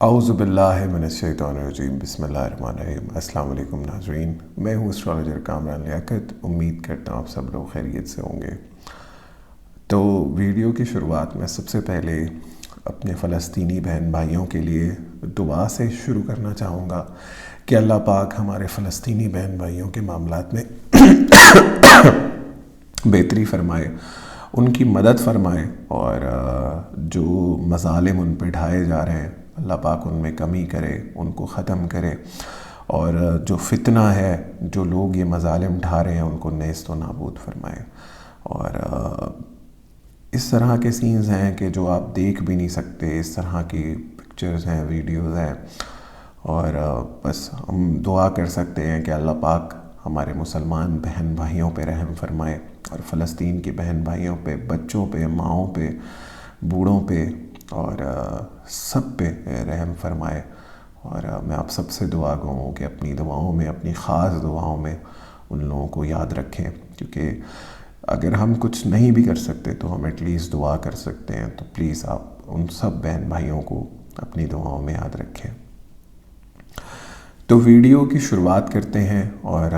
اعوذ باللہ من الشیطان الرجیم بسم اللہ الرحمن الرحیم۔ السلام علیکم ناظرین، میں ہوں اسٹرالوجر کامران لیاقت۔ امید کرتا ہوں آپ سب لوگ خیریت سے ہوں گے۔ تو ویڈیو کی شروعات میں سب سے پہلے اپنے فلسطینی بہن بھائیوں کے لیے دعا سے شروع کرنا چاہوں گا کہ اللہ پاک ہمارے فلسطینی بہن بھائیوں کے معاملات میں بہتری فرمائے، ان کی مدد فرمائے، اور جو مظالم ان پہ ڈھائے جا رہے ہیں اللہ پاک ان میں کمی کرے، ان کو ختم کرے، اور جو فتنہ ہے، جو لوگ یہ مظالم ڈھا رہے ہیں ان کو نیست و نابود فرمائے۔ اور اس طرح کے سینز ہیں کہ جو آپ دیکھ بھی نہیں سکتے، اس طرح کی پکچرز ہیں، ویڈیوز ہیں، اور بس ہم دعا کر سکتے ہیں کہ اللہ پاک ہمارے مسلمان بہن بھائیوں پہ رحم فرمائے، اور فلسطین کے بہن بھائیوں پہ، بچوں پہ، ماؤں پہ، بوڑھوں پہ، اور سب پہ رحم فرمائے۔ اور میں آپ سب سے دعا گو ہوں کہ اپنی دعاؤں میں، اپنی خاص دعاؤں میں ان لوگوں کو یاد رکھیں، کیونکہ اگر ہم کچھ نہیں بھی کر سکتے تو ہم ایٹ لیسٹ دعا کر سکتے ہیں۔ تو پلیز آپ ان سب بہن بھائیوں کو اپنی دعاؤں میں یاد رکھیں۔ تو ویڈیو کی شروعات کرتے ہیں، اور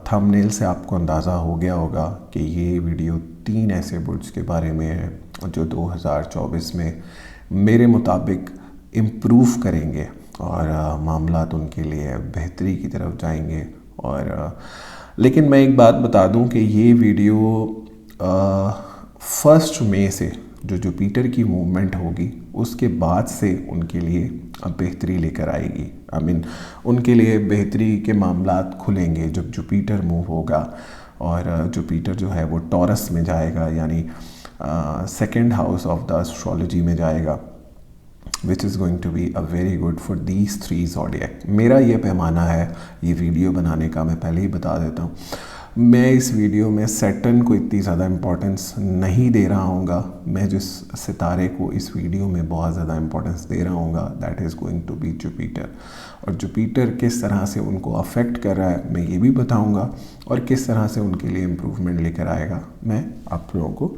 تھم نیل سے آپ کو اندازہ ہو گیا ہوگا کہ یہ ویڈیو 3 ایسے برج کے بارے میں ہے جو 2024 میں میرے مطابق امپروو کریں گے، اور معاملات ان کے لیے بہتری کی طرف جائیں گے۔ اور لیکن میں ایک بات بتا دوں کہ یہ ویڈیو 1 مئی سے جو جوپیٹر کی موومنٹ ہوگی اس کے بعد سے ان کے لیے بہتری لے کر آئے گی۔ ان کے لیے بہتری کے معاملات کھلیں گے جب جوپیٹر موو ہوگا، اور جوپیٹر جو ہے وہ ٹورس میں جائے گا، یعنی second house of the astrology میں جائے گا، which is going to be a very good for these 3 zodiac۔ میرا یہ پیمانہ ہے یہ ویڈیو بنانے کا، میں پہلے ہی بتا دیتا ہوں، میں اس ویڈیو میں سیٹرن کو اتنی زیادہ امپورٹنس نہیں دے رہا ہوں گا۔ میں جس ستارے کو اس ویڈیو میں بہت زیادہ امپورٹنس دے رہا ہوں گا that is going to be Jupiter, اور جوپیٹر کس طرح سے ان کو افیکٹ کر رہا ہے میں یہ بھی بتاؤں گا، اور کس طرح سے ان کے لیے امپروومنٹ لے کر آئے گا میں آپ لوگوں کو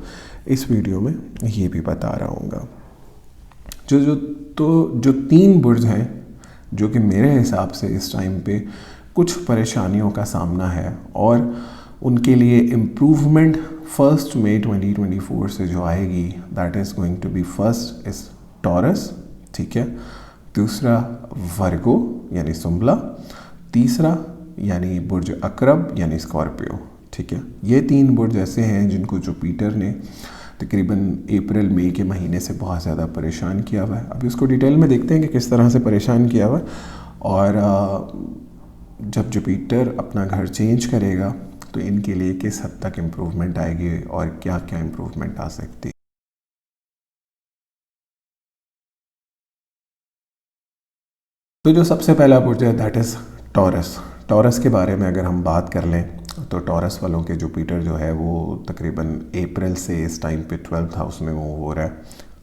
اس ویڈیو میں یہ بھی بتا رہا ہوں گا۔ جو 3 برج ہیں جو کہ میرے حساب سے اس ٹائم پہ کچھ پریشانیوں کا سامنا ہے، اور ان کے لیے امپروومنٹ 1 مئی 2024 سے جو آئے گی that is going to be first is Taurus, ٹھیک ہے، دوسرا ورگو یعنی سنبلا، تیسرا یعنی برج عقرب یعنی اسکارپیو، ٹھیک ہے۔ یہ 3 برج ایسے ہیں جن کو جوپیٹر نے تقریباً اپریل مئی کے مہینے سے بہت زیادہ پریشان کیا ہوا ہے۔ ابھی اس کو ڈیٹیل میں دیکھتے ہیں کہ کس طرح سے پریشان کیا ہوا ہے، اور جب جوپیٹر اپنا گھر چینج کرے گا تو ان کے لیے کس حد تک امپروومنٹ آئے گی اور کیا کیا امپروومنٹ آ سکتی ہے۔ تو جو سب سے پہلا برج ہے دیٹ از ٹورس۔ ٹورس کے بارے میں اگر ہم بات کر لیں تو ٹورس والوں کے جوپیٹر جو ہے وہ تقریباً اپریل سے اس ٹائم پہ 12th ہاؤس میں موو ہو رہا ہے،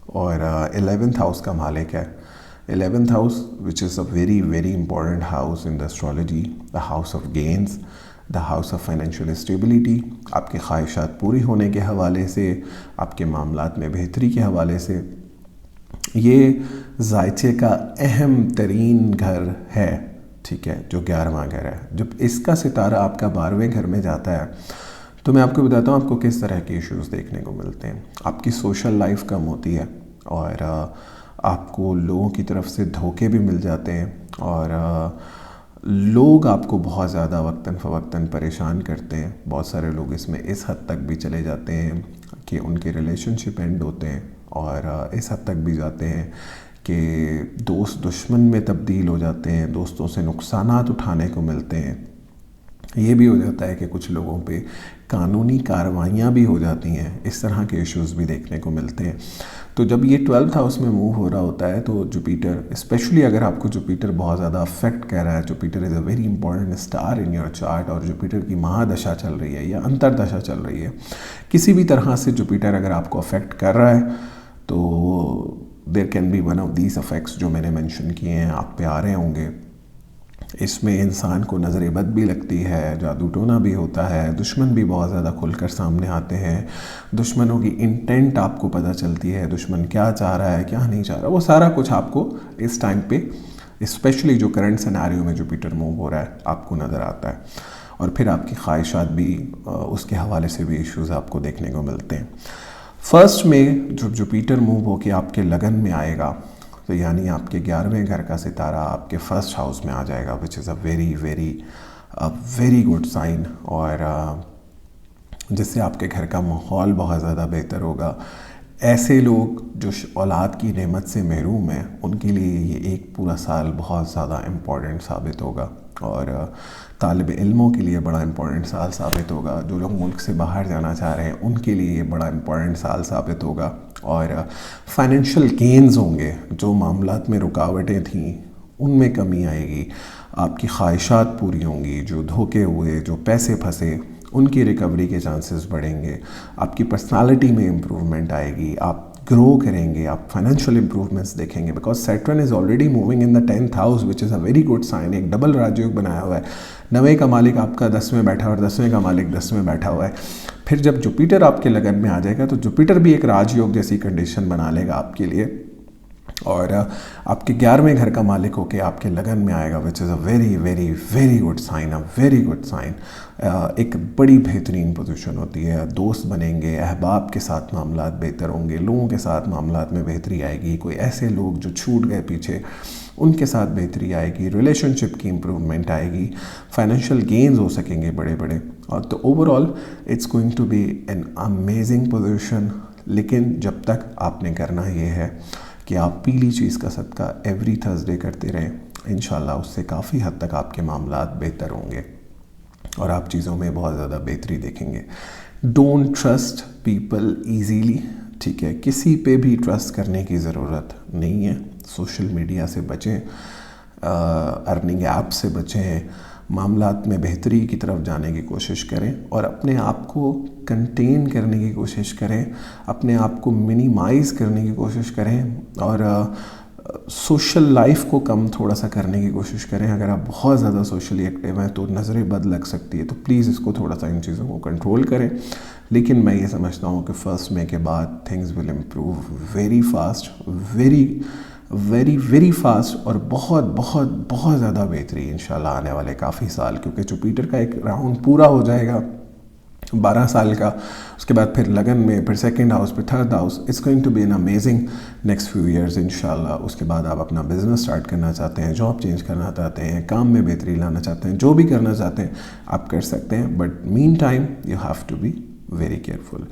اور 11th ہاؤس کا مالک ہے۔ 11th house which is a very very important house in the astrology, the house of gains, the house of financial stability, آپ کے خواہشات پوری ہونے کے حوالے سے، آپ کے معاملات میں بہتری کے حوالے سے۔ یہ ذائچے کا اہم ترین گھر ہے، ٹھیک ہے، جو 11واں گھر ہے۔ جب اس کا ستارہ آپ کا 12ویں گھر میں جاتا ہے تو میں آپ کو بتاتا ہوں آپ کو کس طرح کے ایشوز دیکھنے کو ملتے ہیں۔ آپ کی سوشل لائف کم ہوتی ہے، اور آپ کو لوگوں کی طرف سے دھوکے بھی مل جاتے ہیں، اور لوگ آپ کو بہت زیادہ وقتاً فوقتاً پریشان کرتے ہیں۔ بہت سارے لوگ اس میں اس حد تک بھی چلے جاتے ہیں کہ ان کے ریلیشن شپ اینڈ ہوتے ہیں، اور اس حد تک بھی جاتے ہیں کہ دوست دشمن میں تبدیل ہو جاتے ہیں، دوستوں سے نقصانات اٹھانے کو ملتے ہیں۔ یہ بھی ہو جاتا ہے کہ کچھ لوگوں پہ قانونی کارروائیاں بھی ہو جاتی ہیں، اس طرح کے ایشوز بھی دیکھنے کو ملتے ہیں۔ تو جب یہ 12th ہاؤس میں موو ہو رہا ہوتا ہے تو جوپیٹر، اسپیشلی اگر آپ کو جوپیٹر بہت زیادہ افیکٹ کر رہا ہے، Jupiter is a very important star in your chart, اور جوپیٹر کی مہادشا چل رہی ہے یا انتردشا چل رہی ہے، کسی بھی طرح سے جوپیٹر اگر آپ کو افیکٹ کر رہا ہے تو there can be one of these effects جو میں نے مینشن کیے ہیں آپ پہ آ رہے ہوں گے۔ اس میں انسان کو نظر بد بھی لگتی ہے، جادو ٹونا بھی ہوتا ہے، دشمن بھی بہت زیادہ کھل کر سامنے آتے ہیں، دشمنوں کی انٹینٹ آپ کو پتہ چلتی ہے، دشمن کیا چاہ رہا ہے کیا نہیں چاہ رہا، وہ سارا کچھ آپ کو اس ٹائم پہ اسپیشلی جو کرنٹ سیناریو میں جوپیٹر موو ہو رہا ہے آپ کو نظر آتا ہے۔ اور پھر آپ کی خواہشات بھی اس کے حوالے سے بھی ایشوز آپ کو دیکھنے کو ملتے ہیں۔ فرسٹ میں جب جوپیٹر موو ہو کے آپ کے لگن میں آئے گا تو یعنی آپ کے 11ویں گھر کا ستارہ آپ کے فرسٹ ہاؤس میں آ جائے گا، which is a very good sign, اور جس سے آپ کے گھر کا ماحول بہت زیادہ بہتر ہوگا۔ ایسے لوگ جو اولاد کی نعمت سے محروم ہیں ان کے لیے یہ ایک پورا سال بہت زیادہ امپورٹنٹ ثابت ہوگا، اور طالب علموں کے لیے بڑا امپورٹنٹ سال ثابت ہوگا، جو لوگ ملک سے باہر جانا چاہ رہے ہیں ان کے لیے یہ بڑا امپورٹنٹ سال ثابت ہوگا، اور فائنینشیل گینز ہوں گے، جو معاملات میں رکاوٹیں تھیں ان میں کمی آئے گی، آپ کی خواہشات پوری ہوں گی، جو دھوکے ہوئے، جو پیسے پھنسے ان کی ریکوری کے چانسز بڑھیں گے، آپ کی پرسنالٹی میں امپروومنٹ آئے گی، آپ گرو کریں گے، آپ فائنینشیل امپروومنٹس دیکھیں گے، because Saturn is already moving in the 10th house which is a very good sign. ایک ڈبل راج یوگ بنایا ہوا ہے، 9ویں کا مالک آپ کا 10 میں بیٹھا ہوا ہے اور 10ویں کا مالک 10 میں بیٹھا ہوا ہے۔ پھر جب جوپیٹر آپ کے لگن میں آ جائے گا تو جوپیٹر بھی ایک راج یوگ جیسی کنڈیشن بنا لے گا آپ کے لیے، اور آپ کے 11ویں گھر کا مالک ہو کے آپ کے لگن میں آئے گا، which is a very good sign, a very good sign. ایک بڑی بہترین پوزیشن ہوتی ہے، دوست بنیں گے، احباب کے ساتھ معاملات بہتر ہوں گے، لوگوں کے ساتھ معاملات میں بہتری آئے گی، کوئی ایسے لوگ جو چھوٹ گئے پیچھے ان کے ساتھ بہتری آئے گی، ریلیشن شپ کی امپروومنٹ آئے گی، فائنینشیل گینز ہو سکیں گے بڑے بڑے، اور تو overall it's going to be an amazing position. لیکن جب تک آپ نے کرنا یہ ہے کہ آپ پیلی چیز کا صدقہ ایوری تھرسڈے کرتے رہیں، انشاءاللہ اس سے کافی حد تک آپ کے معاملات بہتر ہوں گے اور آپ چیزوں میں بہت زیادہ بہتری دیکھیں گے۔ ڈونٹ ٹرسٹ پیپل ایزیلی، ٹھیک ہے، کسی پہ بھی ٹرسٹ کرنے کی ضرورت نہیں ہے۔ سوشل میڈیا سے بچیں، ارننگ ایپ سے بچیں، معاملات میں بہتری کی طرف جانے کی کوشش کریں، اور اپنے آپ کو کنٹین کرنے کی کوشش کریں، اپنے آپ کو منیمائز کرنے کی کوشش کریں، اور سوشل لائف کو کم تھوڑا سا کرنے کی کوشش کریں۔ اگر آپ بہت زیادہ سوشلی ایکٹیو ہیں تو نظریں بد لگ سکتی ہے، تو پلیز اس کو تھوڑا سا ان چیزوں کو کنٹرول کریں۔ لیکن میں یہ سمجھتا ہوں کہ 1 مئی کے بعد things will improve very fast, very fast, اور بہت زیادہ بہتری انشاءاللہ آنے والے کافی سال، کیونکہ جوپیٹر کا ایک راؤنڈ پورا ہو جائے گا 12 سال کا، اس کے بعد پھر لگن میں، پھر 2nd ہاؤس، پھر 3rd house, it's going to be an amazing next few years انشاءاللہ۔ اس کے بعد آپ اپنا بزنس سٹارٹ کرنا چاہتے ہیں، جاب چینج کرنا چاہتے ہیں، کام میں بہتری لانا چاہتے ہیں، جو بھی کرنا چاہتے ہیں آپ کر سکتے ہیں، but meantime you have to be very careful.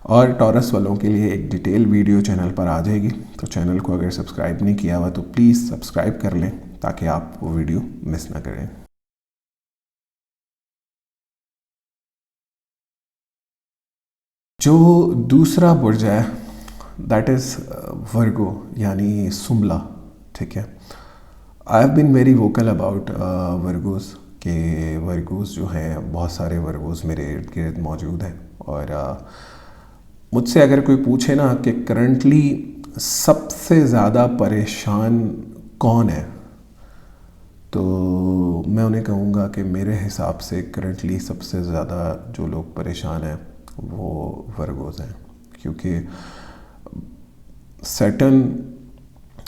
اور ٹورس والوں کے لیے ایک ڈیٹیل ویڈیو چینل پر آ جائے گی، تو چینل کو اگر سبسکرائب نہیں کیا ہوا تو پلیز سبسکرائب کر لیں تاکہ آپ وہ ویڈیو مس نہ کریں۔ جو دوسرا برج ہے دیٹ از ورگو، یعنی سملا، ٹھیک ہے۔ I have been very vocal about Virgos, کہ ورگوز جو ہیں، بہت سارے ورگوز میرے ارد گرد موجود ہیں، اور مجھ سے اگر کوئی پوچھے نا کہ کرنٹلی سب سے زیادہ پریشان کون ہے، تو میں انہیں کہوں گا کہ میرے حساب سے کرنٹلی سب سے زیادہ جو لوگ پریشان ہیں وہ ورگوز ہیں، کیونکہ سیٹرن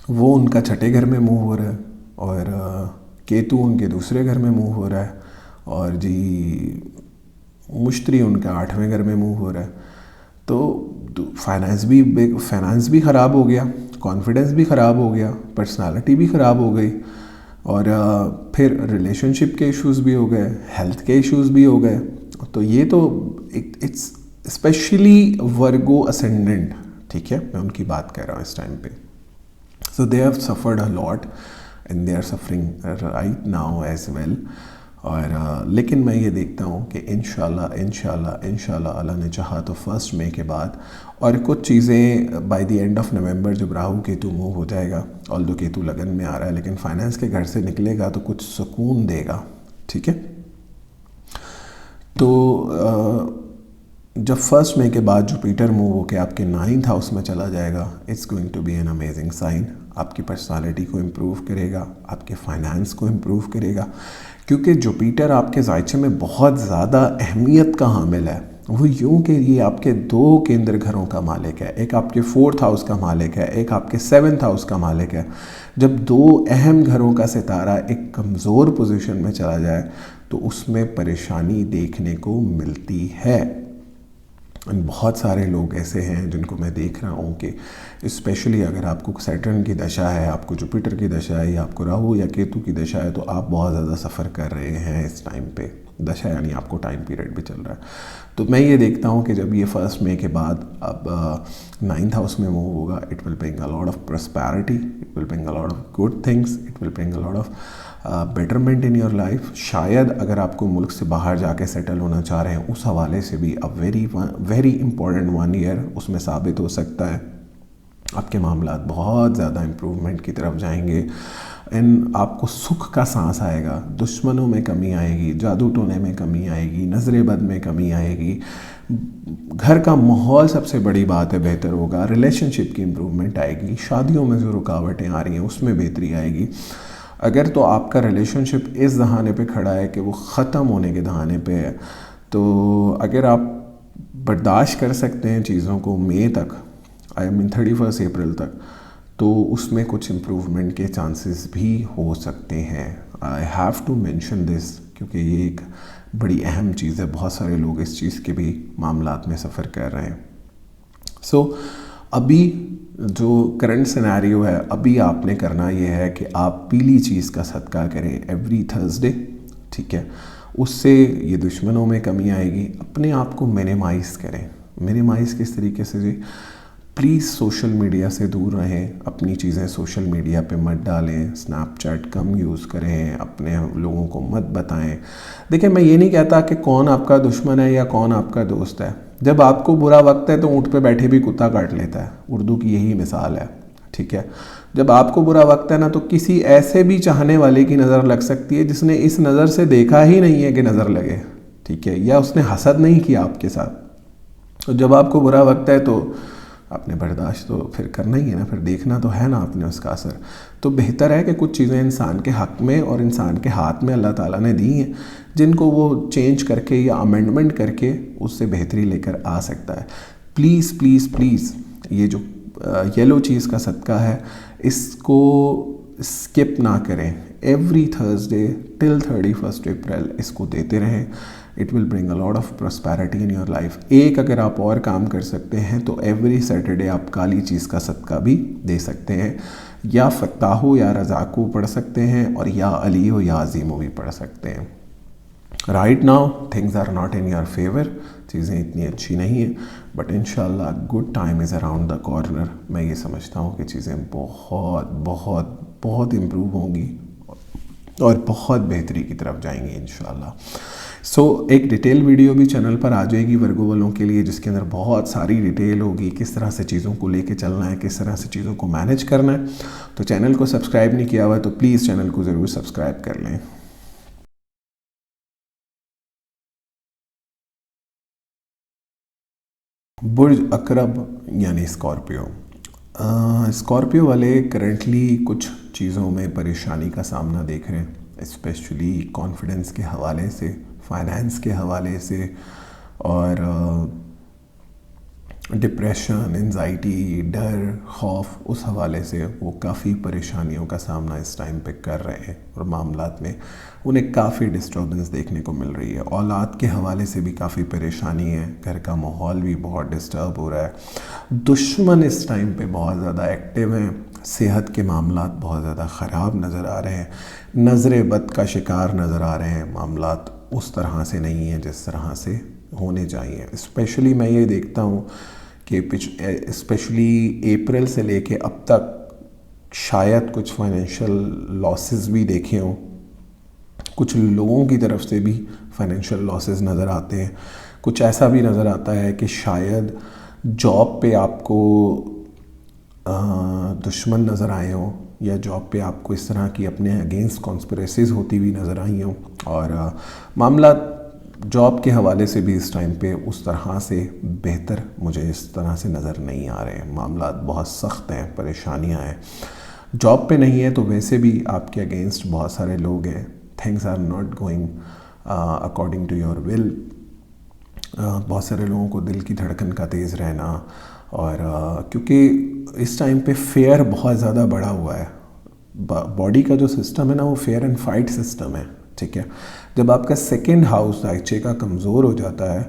وہ ان کا 6 گھر میں موو ہو رہا ہے، اور کیتو ان کے دوسرے گھر میں موو ہو رہا ہے، اور جی مشتری ان کا 8ویں گھر میں موو ہو رہا ہے، تو فائنانس بھی خراب ہو گیا، کانفیڈنس بھی خراب ہو گیا، پرسنالٹی بھی خراب ہو گئی، اور پھر ریلیشن شپ کے ایشوز بھی ہو گئے، ہیلتھ کے ایشوز بھی ہو گئے۔ تو یہ تو اٹس اسپیشلی ورگو اسینڈنٹ، ٹھیک ہے، میں ان کی بات کر رہا ہوں اس ٹائم پہ۔ So they have suffered a lot and they are suffering right now as well, اور لیکن میں یہ دیکھتا ہوں کہ انشاءاللہ اللہ نے چاہا تو 1 مئی کے بعد، اور کچھ چیزیں by the end of November جب راہو کیتو موو ہو جائے گا، آلدو کیتو لگن میں آ رہا ہے لیکن فائنانس کے گھر سے نکلے گا تو کچھ سکون دے گا، ٹھیک ہے۔ تو جب 1 مئی کے بعد جوپیٹر موو ہو کے آپ کے 9th ہاؤس میں چلا جائے گا، it's going to be an amazing sign. آپ کی پرسنالٹی کو امپروو کرے گا، آپ کے فائنانس کو امپروو کرے گا، کیونکہ جوپیٹر آپ کے زائچے میں بہت زیادہ اہمیت کا حامل ہے۔ وہ یوں کہ یہ آپ کے 2 کیندر گھروں کا مالک ہے، ایک آپ کے 4th ہاؤس کا مالک ہے، ایک آپ کے 7th ہاؤس کا مالک ہے۔ جب 2 اہم گھروں کا ستارہ ایک کمزور پوزیشن میں چلا جائے تو اس میں پریشانی دیکھنے کو ملتی ہے۔ بہت سارے لوگ ایسے ہیں جن کو میں دیکھ رہا ہوں کہ اسپیشلی اگر آپ کو سیٹرن کی دشا ہے، آپ کو جوپیٹر کی دشا ہے، یا آپ کو راہو یا کیتو کی دشا ہے، تو آپ بہت زیادہ سفر کر رہے ہیں اس ٹائم پہ۔ دشا یعنی آپ کو ٹائم پیریڈ بھی چل رہا ہے۔ تو میں یہ دیکھتا ہوں کہ جب یہ 1 مئی کے بعد اب 9th ہاؤس میں موو ہوگا، it will bring a lot of prosperity, it will bring a lot of good things, it will bring a lot of betterment in your life. شاید اگر آپ کو ملک سے باہر جا کے سیٹل ہونا چاہ رہے ہیں، اس حوالے سے بھی ویری امپورٹنٹ 1 ایئر اس میں ثابت ہو سکتا ہے۔ آپ کے معاملات بہت زیادہ امپروومنٹ کی طرف جائیں گے، آپ کو سکھ کا سانس آئے گا، دشمنوں میں کمی آئے گی، جادو ٹونے میں کمی آئے گی، نظر بد میں کمی آئے گی، گھر کا ماحول سب سے بڑی بات ہے بہتر ہوگا، ریلیشن شپ کی امپروومنٹ آئے گی، شادیوں میں جو رکاوٹیں آ رہی ہیں اس میں بہتری آئے گی۔ اگر تو آپ کا ریلیشن شپ اس دہانے پہ کھڑا ہے کہ وہ ختم ہونے کے دہانے پہ ہے، تو اگر آپ برداشت کر سکتے ہیں چیزوں کو مئی تک، 31 اپریل تک، تو اس میں کچھ امپروومنٹ کے چانسز بھی ہو سکتے ہیں۔ I have to mention this, کیونکہ یہ ایک بڑی اہم چیز ہے، بہت سارے لوگ اس چیز کے بھی معاملات میں سفر کر رہے ہیں۔ سو ابھی جو کرنٹ سینیریو ہے، ابھی آپ نے کرنا یہ ہے کہ آپ پیلی چیز کا صدقہ کریں ایوری تھرسڈے، ٹھیک ہے؟ اس سے یہ دشمنوں میں کمی آئے گی۔ اپنے آپ کو منیمائز کریں۔ منیمائز کس طریقے سے جی؟ پلیز سوشل میڈیا سے دور رہیں، اپنی چیزیں سوشل میڈیا پہ مت ڈالیں، سنیپ چیٹ کم یوز کریں، اپنے لوگوں کو مت بتائیں۔ دیکھیں، میں یہ نہیں کہتا کہ کون آپ کا دشمن ہے یا کون آپ کا دوست ہے۔ جب آپ کو برا وقت ہے تو اونٹ پہ بیٹھے بھی کتا کاٹ لیتا ہے، اردو کی یہی مثال ہے، ٹھیک ہے؟ جب آپ کو برا وقت ہے نا، تو کسی ایسے بھی چاہنے والے کی نظر لگ سکتی ہے جس نے اس نظر سے دیکھا ہی نہیں ہے کہ نظر لگے، ٹھیک ہے؟ یا اس نے حسد نہیں کیا آپ کے ساتھ۔ تو جب آپ کو برا وقت ہے تو آپ نے برداشت تو پھر کرنا ہی ہے نا، پھر دیکھنا تو ہے نا آپ نے اس کا اثر۔ تو بہتر ہے کہ کچھ چیزیں انسان کے حق میں اور انسان کے ہاتھ میں اللہ تعالیٰ نے دی ہیں، جن کو وہ چینج کر کے یا امینڈمنٹ کر کے اس سے بہتری لے کر آ سکتا ہے۔ پلیز پلیز پلیز، یہ جو یلو چیز کا صدقہ ہے، اس کو اسکپ نہ کریں۔ ایوری تھرسڈے ٹل 31 اپریل اس کو دیتے رہیں۔ It will bring a lot of prosperity in your life. ایک اگر آپ اور کام کر سکتے ہیں تو ایوری سیٹرڈے آپ کالی چیز کا صدقہ بھی دے سکتے ہیں، یا فتح ہو یا رزاق کو پڑھ سکتے ہیں، اور یا علی ہو یا عظیم ہو بھی پڑھ سکتے ہیں۔ Right now things are not in your favour, چیزیں اتنی اچھی نہیں ہیں، بٹ انشاءاللہ good time is around the corner. میں یہ سمجھتا ہوں کہ چیزیں بہت بہت بہت امپروو ہوں گی اور بہت بہتری کی طرف جائیں گی انشاءاللہ۔ سو ایک ڈیٹیل ویڈیو بھی چینل پر آ جائے گی ورگو والوں کے لیے، جس کے اندر بہت ساری ڈیٹیل ہوگی، کس طرح سے چیزوں کو لے کے چلنا ہے، کس طرح سے چیزوں کو مینیج کرنا ہے۔ تو چینل کو سبسکرائب نہیں کیا ہوا ہے تو پلیز چینل کو ضرور سبسکرائب کر لیں۔ برج اقرب یعنی اسکارپیو۔ اسکارپیو والے کرنٹلی کچھ چیزوں میں پریشانی کا سامنا دیکھ رہے ہیں، اسپیشلی کانفیڈنس کے حوالے سے، فائنینس کے حوالے سے، اور ڈپریشن، انزائٹی، ڈر، خوف، اس حوالے سے وہ کافی پریشانیوں کا سامنا اس ٹائم پہ کر رہے ہیں، اور معاملات میں انہیں کافی ڈسٹربنس دیکھنے کو مل رہی ہے۔ اولاد کے حوالے سے بھی کافی پریشانی ہے، گھر کا ماحول بھی بہت ڈسٹرب ہو رہا ہے، دشمن اس ٹائم پہ بہت زیادہ ایکٹیو ہیں، صحت کے معاملات بہت زیادہ خراب نظر آ رہے ہیں، نظر بد کا شکار نظر آ رہے ہیں، معاملات اس طرح سے نہیں ہیں جس طرح سے ہونے چاہیے۔ اسپیشلی میں یہ دیکھتا ہوں کہ اسپیشلی اپریل سے لے کے اب تک شاید کچھ فائنینشیل لاسز بھی دیکھے ہوں، کچھ لوگوں کی طرف سے بھی فائنینشیل لاسز نظر آتے ہیں، کچھ ایسا بھی نظر آتا ہے کہ شاید جاب پہ آپ کو دشمن نظر آئے ہوں، یا جاب پہ آپ کو اس طرح کی اپنے اگینسٹ کانسپریسیز ہوتی ہوئی نظر آئی ہوں، اور معاملات جاب کے حوالے سے بھی اس ٹائم پہ اس طرح سے بہتر مجھے اس طرح سے نظر نہیں آ رہے ہیں۔ معاملات بہت سخت ہیں، پریشانیاں ہیں، جاب پہ نہیں ہے تو ویسے بھی آپ کے اگینسٹ بہت سارے لوگ ہیں. Things are not going according to your will. بہت سارے لوگوں کو دل کی دھڑکن کا تیز رہنا، اور کیونکہ اس ٹائم پہ فیئر بہت زیادہ بڑھا ہوا ہے. باڈی کا جو سسٹم ہے نا وہ فیئر اینڈ فائٹ سسٹم ہے. ٹھیک ہے، جب آپ کا سیکنڈ ہاؤس دائچے کا کمزور ہو جاتا ہے،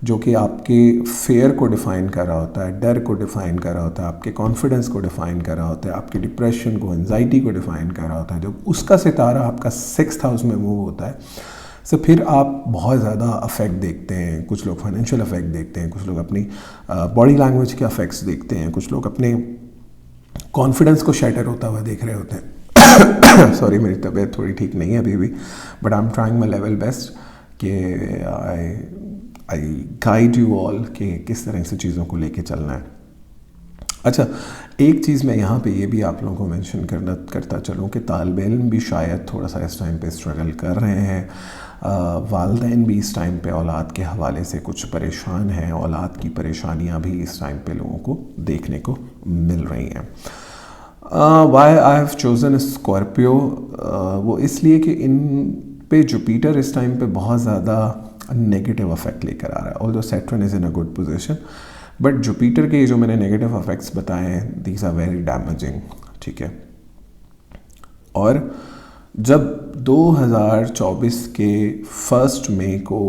جو کہ آپ کے فیئر کو ڈیفائن کر رہا ہوتا ہے، ڈر کو ڈیفائن کر رہا ہوتا ہے، آپ کے کانفیڈنس کو ڈیفائن کر رہا ہوتا ہے، آپ کے ڈپریشن کو، انزائٹی کو ڈیفائن کر رہا ہوتا ہے، جب اس کا ستارہ آپ کا 6th ہاؤس میں موو ہوتا ہے، تو پھر آپ بہت زیادہ افیکٹ دیکھتے ہیں. کچھ لوگ فائنینشیل افیکٹ دیکھتے ہیں، کچھ لوگ اپنی باڈی لینگویج کے افیکٹس دیکھتے ہیں، کچھ لوگ اپنے کانفیڈنس کو شیٹر ہوتا ہوا دیکھ رہے ہوتے ہیں. سوری، میری طبیعت تھوڑی ٹھیک نہیں ہے ابھی بھی، but I am trying my level best کہ آئی گائیڈ یو آل کہ کس طرح سے چیزوں کو لے کے چلنا ہے. اچھا، ایک چیز میں یہاں پہ یہ بھی آپ لوگوں کو مینشن کرتا چلوں کہ طالب علم بھی شاید تھوڑا سا اس ٹائم پہ اسٹرگل کر رہے ہیں. والدین بھی اس ٹائم پہ اولاد کے حوالے سے کچھ پریشان ہیں. اولاد کی پریشانیاں بھی اس ٹائم پہ لوگوں کو دیکھنے کو مل رہی ہیں. Why I have chosen Scorpio, وہ اس لیے کہ ان پہ جوپیٹر اس ٹائم پہ بہت زیادہ نیگیٹو افیکٹ لے کر آ رہا ہے. آلدو Saturn is in a good position, but Jupiter کے جو میں نے نیگیٹو افیکٹس بتائے ہیں، دیز آر ویری ڈیمیجنگ. ٹھیک ہے، اور جب 2024 کے 1 مئی کو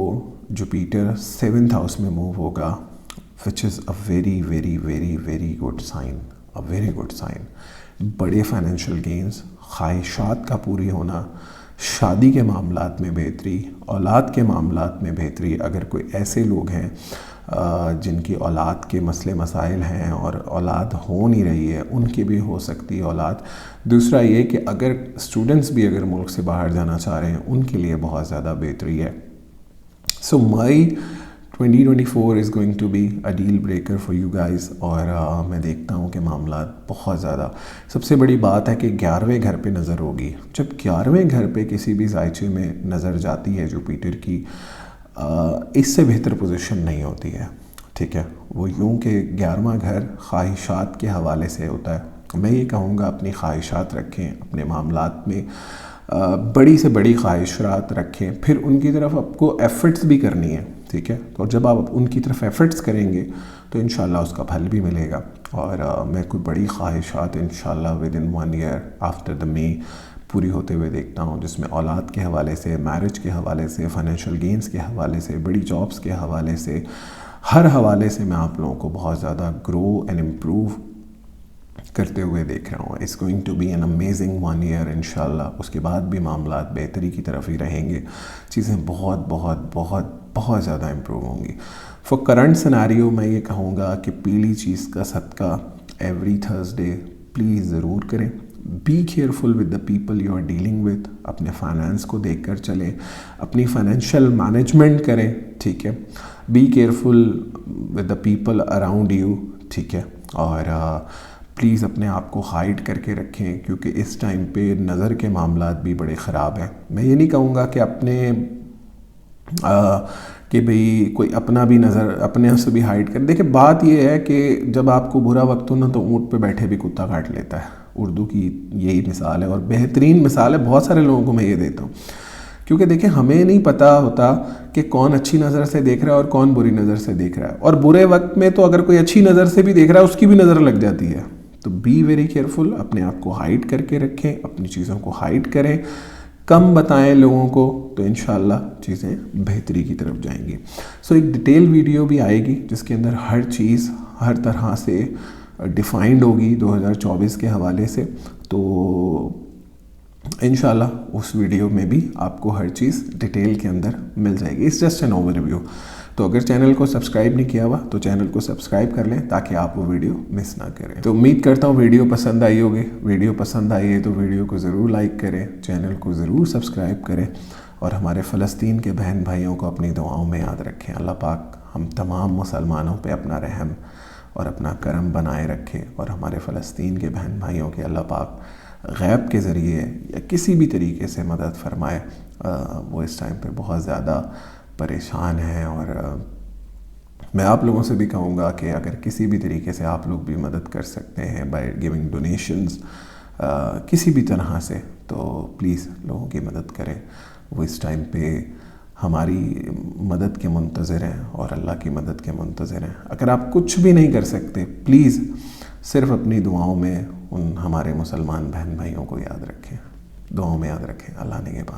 جوپیٹر 7th ہاؤس میں موو ہوگا، which is a very very very very good sign, a very good sign. بڑے فائنینشیل گینز، خواہشات کا پوری ہونا، شادی کے معاملات میں بہتری، اولاد کے معاملات میں بہتری. اگر کوئی ایسے لوگ ہیں جن کی اولاد کے مسئلے مسائل ہیں اور اولاد ہو نہیں رہی ہے، ان کی بھی ہو سکتی ہے اولاد. دوسرا یہ کہ اگر اسٹوڈنٹس بھی اگر ملک سے باہر جانا چاہ رہے ہیں، ان کے لیے بہت زیادہ بہتری ہے. So my 2024 is going to be a deal breaker for you guys. اور میں دیکھتا ہوں کہ معاملات بہت زیادہ، سب سے بڑی بات ہے کہ 11ویں گھر پہ نظر ہوگی. جب 11ویں گھر پہ کسی بھی ذائچے میں نظر جاتی ہے جوپیٹر کی، اس سے بہتر پوزیشن نہیں ہوتی ہے. ٹھیک ہے، وہ یوں کہ 11واں گھر خواہشات کے حوالے سے ہوتا ہے. میں یہ کہوں گا اپنی خواہشات رکھیں، اپنے معاملات میں بڑی سے بڑی خواہشات رکھیں، پھر ان کی طرف آپ کو ایفرٹس بھی کرنی ہے. ٹھیک ہے، تو جب آپ ان کی طرف ایفرٹس کریں گے تو انشاءاللہ اس کا پھل بھی ملے گا. اور میں کوئی بڑی خواہشات انشاءاللہ ودن 1 ایئر آفٹر دا مے پوری ہوتے ہوئے دیکھتا ہوں، جس میں اولاد کے حوالے سے، میرج کے حوالے سے، فائنینشیل گینز کے حوالے سے، بڑی جابس کے حوالے سے، ہر حوالے سے میں آپ لوگوں کو بہت زیادہ گرو اینڈ امپروو کرتے ہوئے دیکھ رہا ہوں. It's going to be an amazing 1 year انشاءاللہ. اس کے بعد بھی معاملات بہتری کی طرف ہی رہیں گے، چیزیں بہت بہت بہت بہت زیادہ امپروو ہوں گی. فور کرنٹ سیناریو میں یہ کہوں گا کہ پیلی چیز کا صدقہ ایوری تھرسڈے پلیز ضرور کریں. Be careful with the people you are dealing with. اپنے فائنانس کو دیکھ کر چلیں، اپنی فائنینشیل مینجمنٹ کریں. ٹھیک ہے، be careful with the people around you. ٹھیک ہے، اور پلیز اپنے آپ کو ہائڈ کر کے رکھیں، کیونکہ اس ٹائم پہ نظر کے معاملات بھی بڑے خراب ہیں. میں یہ نہیں کہوں گا کہ اپنے کہ بھئی کوئی اپنا بھی نظر اپنے سے بھی ہائڈ کر. دیکھیں بات یہ ہے کہ جب آپ کو برا وقت ہو نا تو اونٹ پہ بیٹھے بھی کتا کاٹ لیتا ہے. اردو کی یہی مثال ہے، اور بہترین مثال ہے. بہت سارے لوگوں کو میں یہ دیتا ہوں، کیونکہ دیکھیں ہمیں نہیں پتہ ہوتا کہ کون اچھی نظر سے دیکھ رہا ہے اور کون بری نظر سے دیکھ رہا ہے. اور برے وقت میں تو اگر کوئی اچھی نظر سے بھی دیکھ رہا ہے اس کی بھی نظر لگ جاتی ہے. تو بی ویری کیئرفل، اپنے آپ کو ہائڈ کر کے رکھیں، اپنی چیزوں کو ہائڈ کریں، کم بتائیں لوگوں کو، تو انشاءاللہ چیزیں بہتری کی طرف جائیں گی. سو ایک ڈیٹیل ویڈیو بھی آئے گی جس کے اندر ہر چیز ہر طرح سے ڈیفائنڈ ہوگی 2024 کے حوالے سے. تو انشاءاللہ اس ویڈیو میں بھی آپ کو ہر چیز ڈیٹیل کے اندر مل جائے گی. It's just an overview. تو اگر چینل کو سبسکرائب نہیں کیا ہوا تو چینل کو سبسکرائب کر لیں تاکہ آپ وہ ویڈیو مس نہ کریں. تو امید کرتا ہوں ویڈیو پسند آئی ہوگی. ویڈیو پسند آئی ہے تو ویڈیو کو ضرور لائک کریں، چینل کو ضرور سبسکرائب کریں، اور ہمارے فلسطین کے بہن بھائیوں کو اپنی دعاؤں میں یاد رکھیں. اللہ پاک ہم تمام مسلمانوں پہ اپنا رحم اور اپنا کرم بنائے رکھے، اور ہمارے فلسطین کے بہن بھائیوں کے اللہ پاک غیب کے ذریعے یا کسی بھی طریقے سے مدد فرمائے. وہ اس ٹائم پہ بہت زیادہ پریشان ہیں، اور میں آپ لوگوں سے بھی کہوں گا کہ اگر کسی بھی طریقے سے آپ لوگ بھی مدد کر سکتے ہیں بائی گیونگ ڈونیشنز کسی بھی طرح سے، تو پلیز لوگوں کی مدد کریں. وہ اس ٹائم پہ ہماری مدد کے منتظر ہیں اور اللہ کی مدد کے منتظر ہیں. اگر آپ کچھ بھی نہیں کر سکتے، پلیز صرف اپنی دعاؤں میں ان ہمارے مسلمان بہن بھائیوں کو یاد رکھیں، دعاؤں میں یاد رکھیں. اللہ نگہبان.